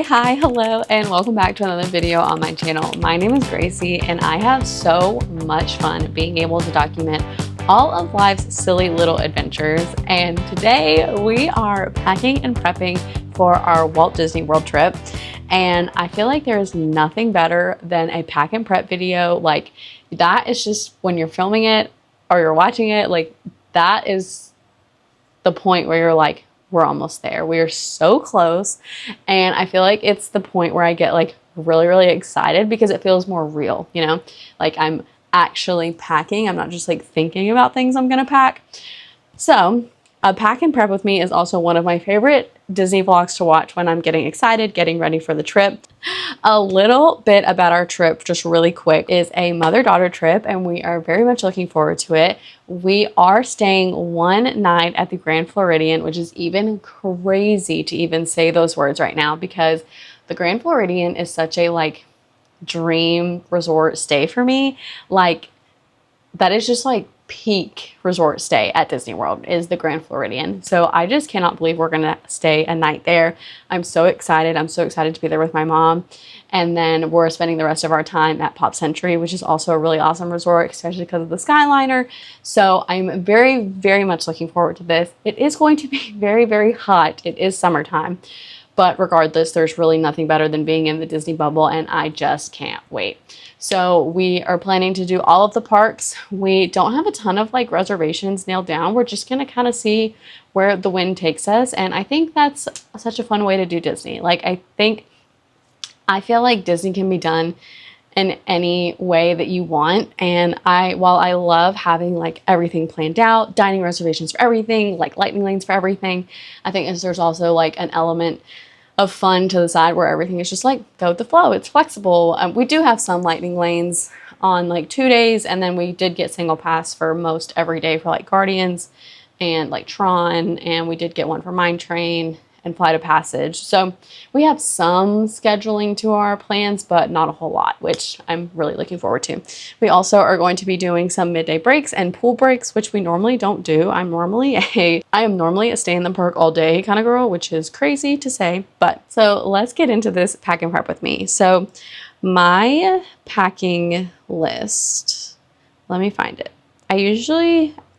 Hi, hello, and welcome back to another video on my channel. My name is Gracie, and I have so much fun being able to document all of life's silly little adventures. And today we are packing and prepping for our Walt Disney World trip. And I feel like there is nothing better than a pack and prep video. Like, that is just when you're filming it or you're watching it, like, that is the point where you're like, we're almost there. We are so close. And I feel like it's the point where I get like really excited because it feels more real, you know? Like I'm actually packing. I'm not just like thinking about things I'm gonna pack. So a pack and prep with me is also one of my favorite Disney vlogs to watch when I'm getting excited, getting ready for the trip. A little bit about our trip, just really quick, is a mother-daughter trip, and we are very much looking forward to it. We are staying one night at the Grand Floridian, which is even crazy to even say those words right now because the Grand Floridian is such a like dream resort stay for me. Like, that is just like peak resort stay at Disney World is the Grand Floridian. So I just cannot believe we're gonna stay a night there. I'm so excited. I'm so excited to be there with my mom. And then we're spending the rest of our time at Pop Century, which is also a really awesome resort, especially because of the Skyliner. So I'm very much looking forward to this. It is going to be very hot. It is summertime. But regardless, there's really nothing better than being in the Disney bubble, and I just can't wait. So we are planning to do all of the parks. We don't have a ton of like reservations nailed down. We're just gonna kind of see where the wind takes us. And I think that's such a fun way to do Disney. Like, I feel like Disney can be done in any way that you want. And while I love having like everything planned out, dining reservations for everything, like lightning lanes for everything, I think there's also like an element of fun to the side where everything is just like go with the flow. It's flexible. We do have some lightning lanes on like 2 days, and then we did get single pass for most every day for like Guardians and like Tron, and we did get one for Mine Train and Flight of Passage. So we have some scheduling to our plans, but not a whole lot, which I'm really looking forward to. We also are going to be doing some midday breaks and pool breaks, which we normally don't do. I am normally a stay in the park all day kind of girl, which is crazy to say. But so let's get into this pack and prep with me. So my packing list, let me find it. I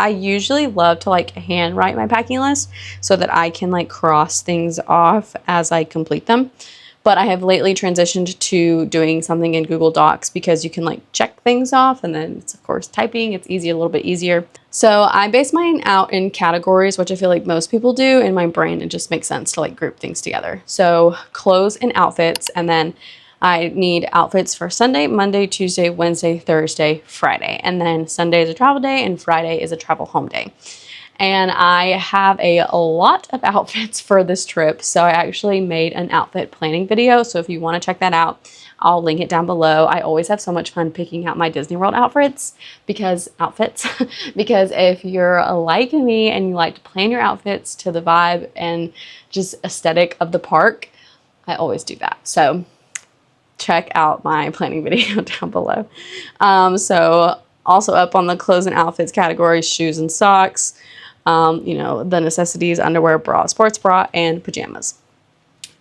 usually love to like hand write my packing list so that I can like cross things off as I complete them. But I have lately transitioned to doing something in Google Docs because you can like check things off, and then it's of course typing. It's a little bit easier. So I base mine out in categories, which I feel like most people do. In my brain, it just makes sense to like group things together. So clothes and outfits, and then I need outfits for Sunday, Monday, Tuesday, Wednesday, Thursday, Friday. And then Sunday is a travel day and Friday is a travel home day. And I have a lot of outfits for this trip. So I actually made an outfit planning video. So if you want to check that out, I'll link it down below. I always have so much fun picking out my Disney World outfits because if you're like me and you like to plan your outfits to the vibe and just aesthetic of the park, I always do that. So check out my planning video down below. So also up on the clothes and outfits category, shoes and socks, you know, the necessities, underwear, bra, sports bra, and pajamas.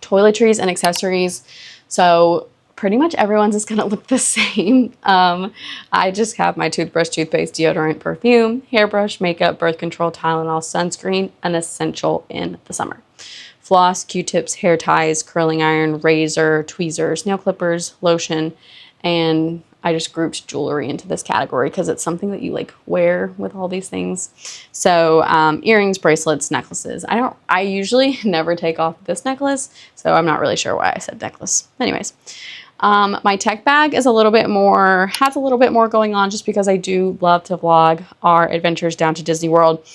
Toiletries and accessories. So pretty much everyone's is gonna look the same. I just have my toothbrush, toothpaste, deodorant, perfume, hairbrush, makeup, birth control, Tylenol, sunscreen, an essential in the summer. Floss, Q-tips, hair ties, curling iron, razor, tweezers, nail clippers, lotion, and I just grouped jewelry into this category because it's something that you like wear with all these things. So earrings, bracelets, necklaces. I usually never take off this necklace, so I'm not really sure why I said necklace. Anyways, my tech bag is has a little bit more going on just because I do love to vlog our adventures down to Disney World.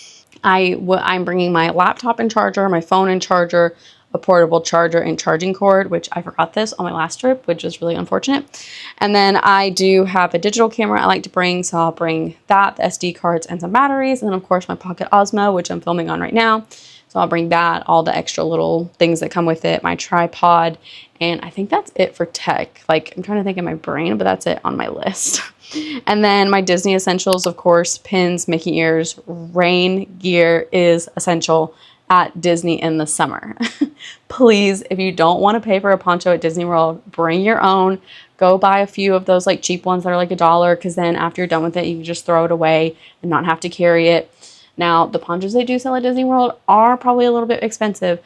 I'm bringing my laptop and charger, my phone and charger, a portable charger and charging cord, which I forgot this on my last trip, which was really unfortunate. And then I do have a digital camera I like to bring, so I'll bring that, the SD cards, and some batteries. And then of course my Pocket Osmo, which I'm filming on right now. So I'll bring that, all the extra little things that come with it, my tripod, and I think that's it for tech. Like, I'm trying to think in my brain, but that's it on my list. And then my Disney essentials, of course, pins, Mickey ears, rain gear is essential at Disney in the summer. Please, if you don't want to pay for a poncho at Disney World, bring your own. Go buy a few of those like cheap ones that are like $1, because then after you're done with it, you can just throw it away and not have to carry it. Now, the ponchos they do sell at Disney World are probably a little bit expensive,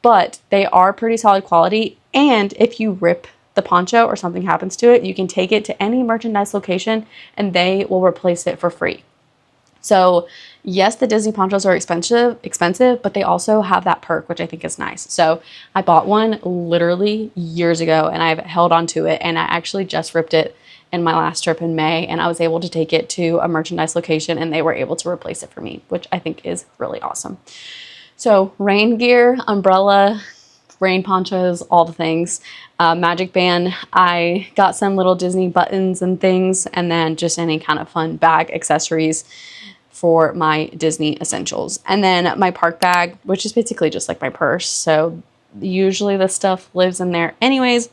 but they are pretty solid quality. And if you rip the poncho or something happens to it, you can take it to any merchandise location and they will replace it for free. So yes, the Disney ponchos are expensive, but they also have that perk, which I think is nice. So I bought one literally years ago and I've held on to it, and I actually just ripped it in my last trip in May, and I was able to take it to a merchandise location and they were able to replace it for me, which I think is really awesome. So rain gear, umbrella, rain ponchos, all the things. Magic band, I got some little Disney buttons and things, and then just any kind of fun bag accessories for my Disney essentials. And then my park bag, which is basically just like my purse. So usually the stuff lives in there anyways,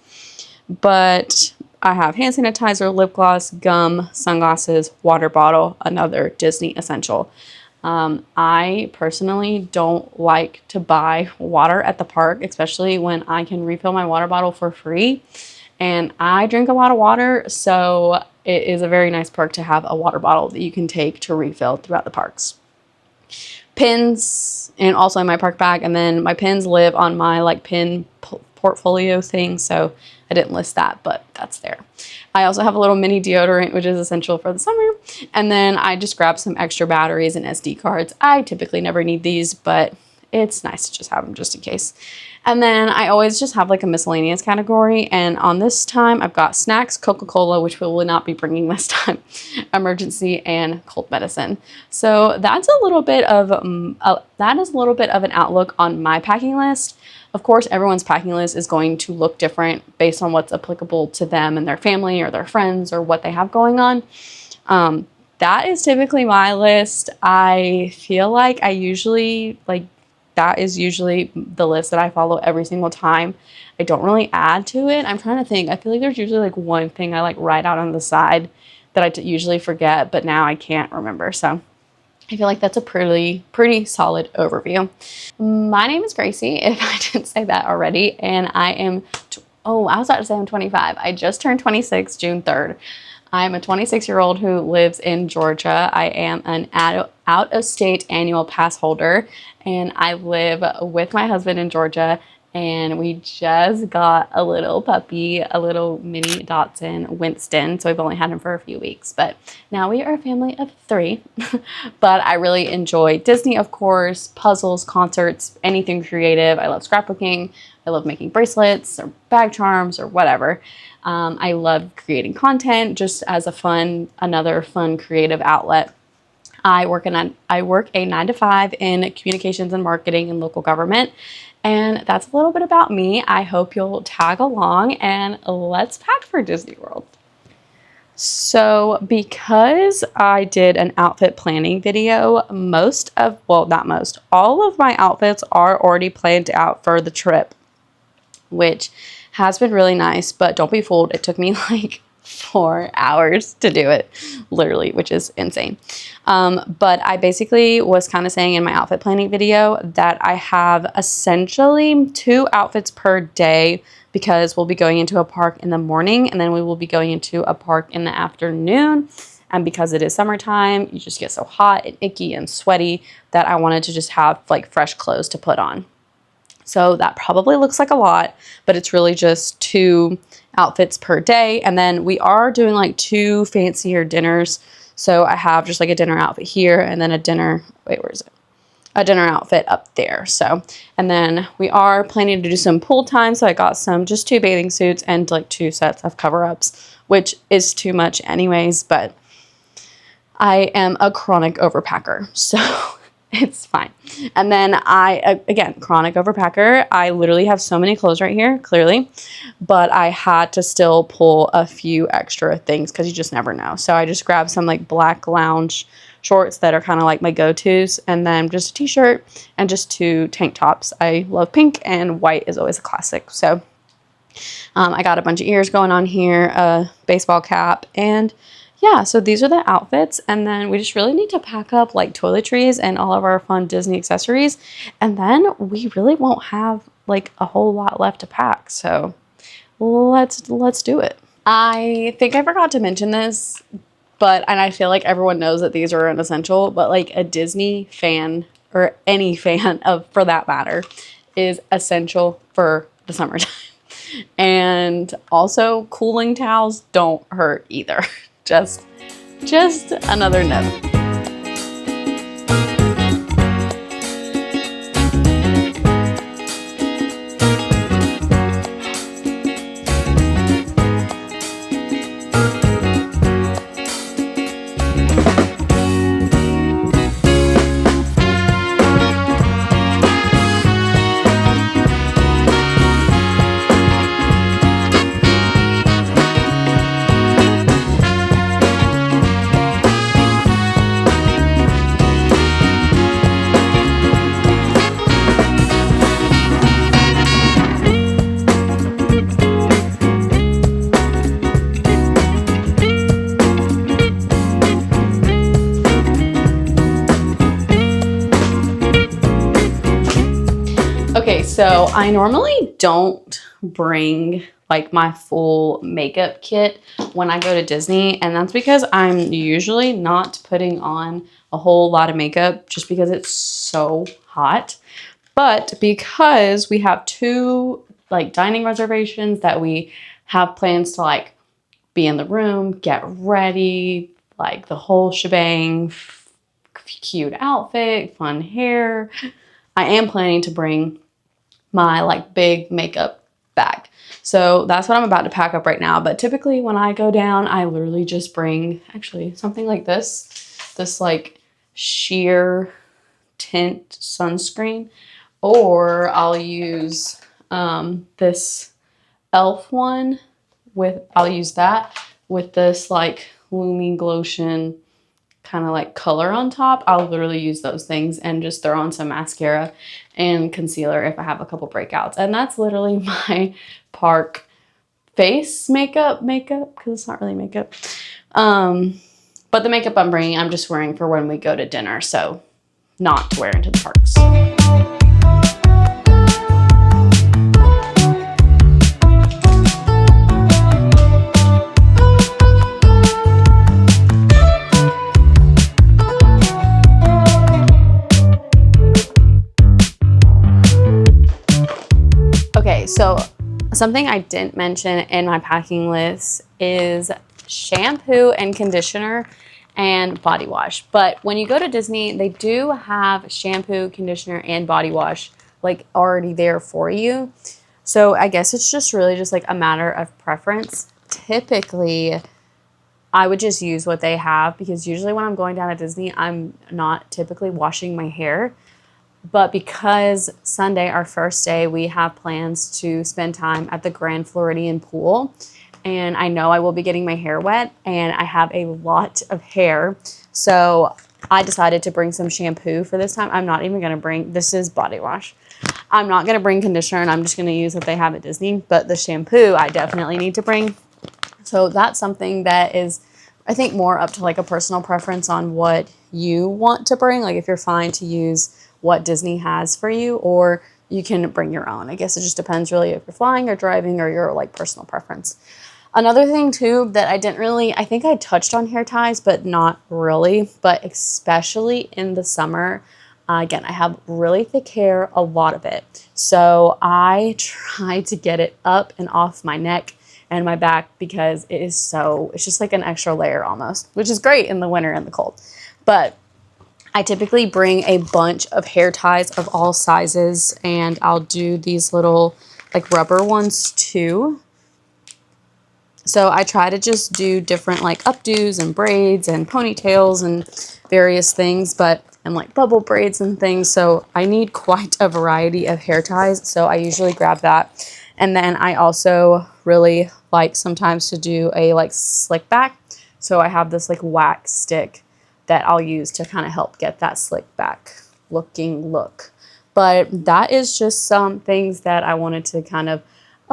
but I have hand sanitizer, lip gloss, gum, sunglasses, water bottle, another Disney essential. I personally don't like to buy water at the park, especially when I can refill my water bottle for free. And I drink a lot of water, so it is a very nice perk to have a water bottle that you can take to refill throughout the parks. Pins, and also in my park bag, and then my pins live on my like pin portfolio thing, so I didn't list that, but that's there. I also have a little mini deodorant, which is essential for the summer, and then I just grabbed some extra batteries and SD cards. I typically never need these, but it's nice to just have them just in case. And then I always just have like a miscellaneous category, and on this time I've got snacks, Coca-Cola, which we will not be bringing this time, emergency, and cold medicine. So that's a little bit of that is a little bit of an outlook on my packing list. Of course, everyone's packing list is going to look different based on what's applicable to them and their family or their friends or what they have going on. That is typically my list. I feel like that is usually the list that I follow every single time. I don't really add to it. I'm trying to think. I feel like there's usually like one thing I like write out on the side that I usually forget, but now I can't remember. So I feel like that's a pretty solid overview. My name is Gracie, if I didn't say that already, and I am, I was about to say I'm 25. I just turned 26 June 3rd. I'm a 26-year-old who lives in Georgia. I am an out-of-state annual pass holder, and I live with my husband in Georgia, and we just got a little puppy, a little mini Dachshund, Winston. So we've only had him for a few weeks, but now we are a family of 3. But I really enjoy Disney, of course, puzzles, concerts, anything creative. I love scrapbooking. I love making bracelets or bag charms or whatever. I love creating content just as another fun creative outlet. I work a 9-to-5 in communications and marketing in local government. And that's a little bit about me. I hope you'll tag along and let's pack for Disney World. So because I did an outfit planning video, all of my outfits are already planned out for the trip, which has been really nice, but don't be fooled. It took me like 4 hours to do it, literally, which is insane. But I basically was kind of saying in my outfit planning video that I have essentially 2 outfits per day, because we'll be going into a park in the morning and then we will be going into a park in the afternoon. And because it is summertime, you just get so hot and icky and sweaty that I wanted to just have like fresh clothes to put on. So that probably looks like a lot, but it's really just 2 outfits per day. And then we are doing like 2 fancier dinners. So I have just like a dinner outfit here and then a dinner outfit up there. So, and then we are planning to do some pool time. So I got just 2 bathing suits and like 2 sets of cover-ups, which is too much anyways, but I am a chronic overpacker. So it's fine. And then again, chronic overpacker. I literally have so many clothes right here, clearly, but I had to still pull a few extra things because you just never know. So I just grabbed some like black lounge shorts that are kind of like my go-tos, and then just a t-shirt and just 2 tank tops. I love pink, and white is always a classic. So I got a bunch of ears going on here, a baseball cap, and yeah, so these are the outfits, and then we just really need to pack up like toiletries and all of our fun Disney accessories, and then we really won't have like a whole lot left to pack. So let's do it. I think I forgot to mention this, and I feel like everyone knows that these are an essential, but like a Disney fan or any fan of, for that matter, is essential for the summertime. And also cooling towels don't hurt either. Just another note. Okay, so I normally don't bring like my full makeup kit when I go to Disney, and that's because I'm usually not putting on a whole lot of makeup just because it's so hot. But because we have 2 like dining reservations that we have plans to like be in the room, get ready, like the whole shebang, cute outfit, fun hair, I am planning to bring my like big makeup bag. So that's what I'm about to pack up right now. But typically when I go down, I literally just bring actually something like this like sheer tint sunscreen, or I'll use this e.l.f. one I'll use that with this like Lumi Glotion kind of like color on top. I'll literally use those things and just throw on some mascara and concealer if I have a couple breakouts. And that's literally my park face makeup because it's not really makeup. But the makeup I'm bringing, I'm just wearing for when we go to dinner, so not to wear into the parks. Okay, so something I didn't mention in my packing list is shampoo and conditioner and body wash. But when you go to Disney, they do have shampoo, conditioner, and body wash like already there for you. So I guess it's just really just like a matter of preference. Typically, I would just use what they have because usually when I'm going down to Disney, I'm not typically washing my hair. But because Sunday, our first day, we have plans to spend time at the Grand Floridian pool. And I know I will be getting my hair wet and I have a lot of hair. So I decided to bring some shampoo for this time. I'm not even going to bring, this is body wash. I'm not going to bring conditioner and I'm just going to use what they have at Disney. But the shampoo I definitely need to bring. So that's something that is, I think, more up to like a personal preference on what you want to bring. Like if you're fine to use what Disney has for you, or you can bring your own. I guess it just depends really if you're flying or driving or your like personal preference. Another thing too that I didn't really, I think I touched on hair ties, but not really, but especially in the summer, again, I have really thick hair, a lot of it. So I try to get it up and off my neck and my back because it is so, it's just like an extra layer almost, which is great in the winter and the cold. But I typically bring a bunch of hair ties of all sizes, and I'll do these little like rubber ones too. So I try to just do different like updos and braids and ponytails and various things, and like bubble braids and things. So I need quite a variety of hair ties. So I usually grab that. And then I also really like sometimes to do a like slick back. So I have this like wax stick that I'll use to kind of help get that slick back looking look. But that is just some things that I wanted to kind of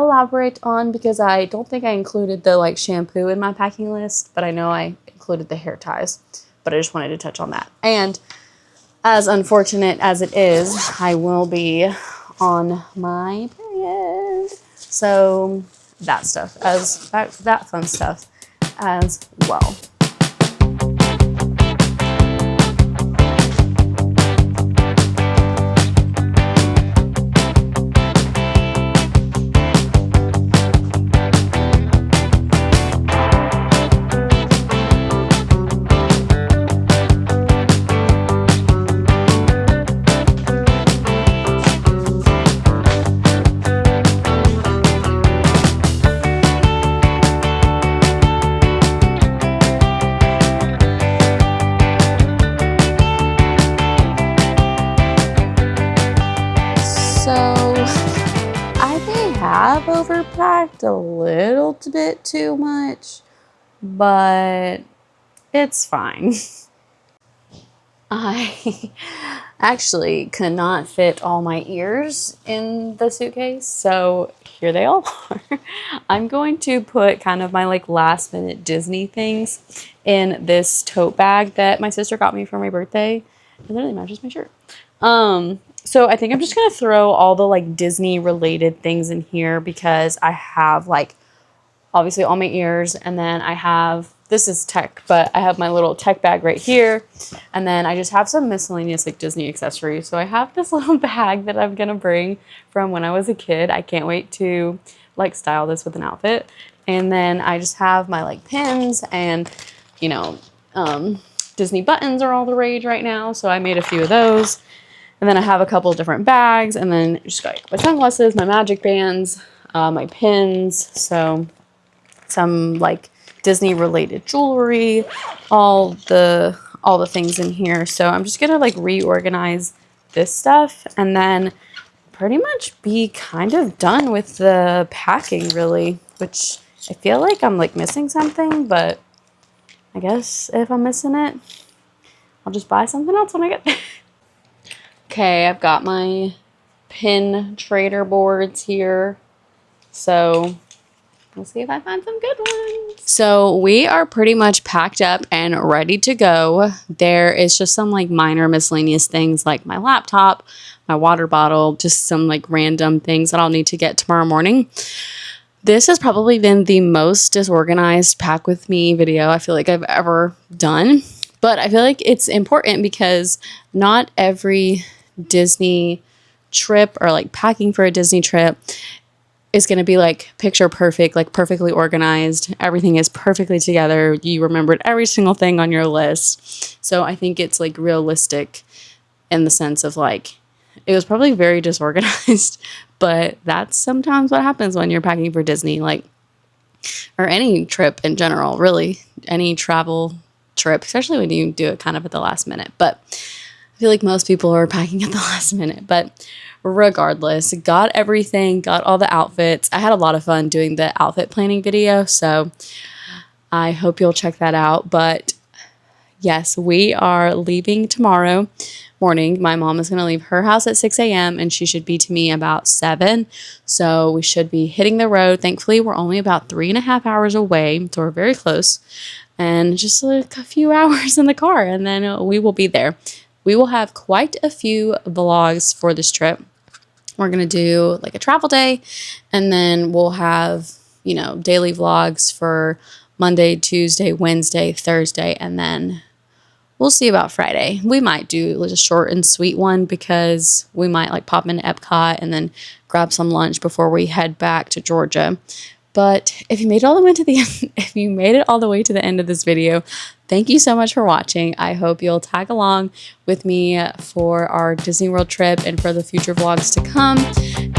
elaborate on because I don't think I included the like shampoo in my packing list, but I know I included the hair ties, but I just wanted to touch on that. And as unfortunate as it is, I will be on my period. So that stuff, as that fun stuff as well. So I may have overpacked a little bit too much, but it's fine. I actually could not fit all my ears in the suitcase, so here they all are. I'm going to put kind of my like last minute Disney things in this tote bag that my sister got me for my birthday. It literally matches my shirt. So I think I'm just gonna throw all the like Disney related things in here because I have like obviously all my ears, and then I have, this is tech, but I have my little tech bag right here, and then I just have some miscellaneous like Disney accessories. So I have this little bag that I'm gonna bring from when I was a kid. I can't wait to like style this with an outfit. And then I just have my like pins and, you know, Disney buttons are all the rage right now, so I made a few of those. And then I have a couple different bags, and then just got my sunglasses, my magic bands, my pins, so some like Disney related jewelry, all the things in here. So I'm just gonna like reorganize this stuff and then pretty much be kind of done with the packing really, which I feel like I'm like missing something, but I guess if I'm missing it, I'll just buy something else when I get there. Okay, I've got my pin trader boards here. So we'll see if I find some good ones. So we are pretty much packed up and ready to go. There is just some like minor miscellaneous things like my laptop, my water bottle, just some like random things that I'll need to get tomorrow morning. This has probably been the most disorganized pack with me video I feel like I've ever done. But I feel like it's important because not every Disney trip or like packing for a Disney trip is going to be like picture perfect, like perfectly organized. Everything is perfectly together. You remembered every single thing on your list. So I think it's like realistic in the sense of like, it was probably very disorganized, but that's sometimes what happens when you're packing for Disney, like, or any trip in general, really, any travel trip, especially when you do it kind of at the last minute. But I feel like most people are packing at the last minute, but regardless, got everything, got all the outfits. I had a lot of fun doing the outfit planning video, so I hope you'll check that out. But yes, we are leaving tomorrow morning. My mom is going to leave her house at 6 a.m. and she should be to me about 7. So we should be hitting the road. Thankfully, we're only about 3.5 hours away, so we're very close. And just like a few hours in the car, and then we will be there. We will have quite a few vlogs for this trip. We're going to do like a travel day, and then we'll have, you know, daily vlogs for Monday, Tuesday, Wednesday, Thursday, and then we'll see about Friday. We might do like a short and sweet one because we might like pop into Epcot and then grab some lunch before we head back to Georgia. But if you made it all the way to the end, if you made it all the way to the end of this video, thank you so much for watching. I hope you'll tag along with me for our Disney World trip and for the future vlogs to come.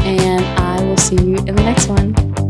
And I will see you in the next one.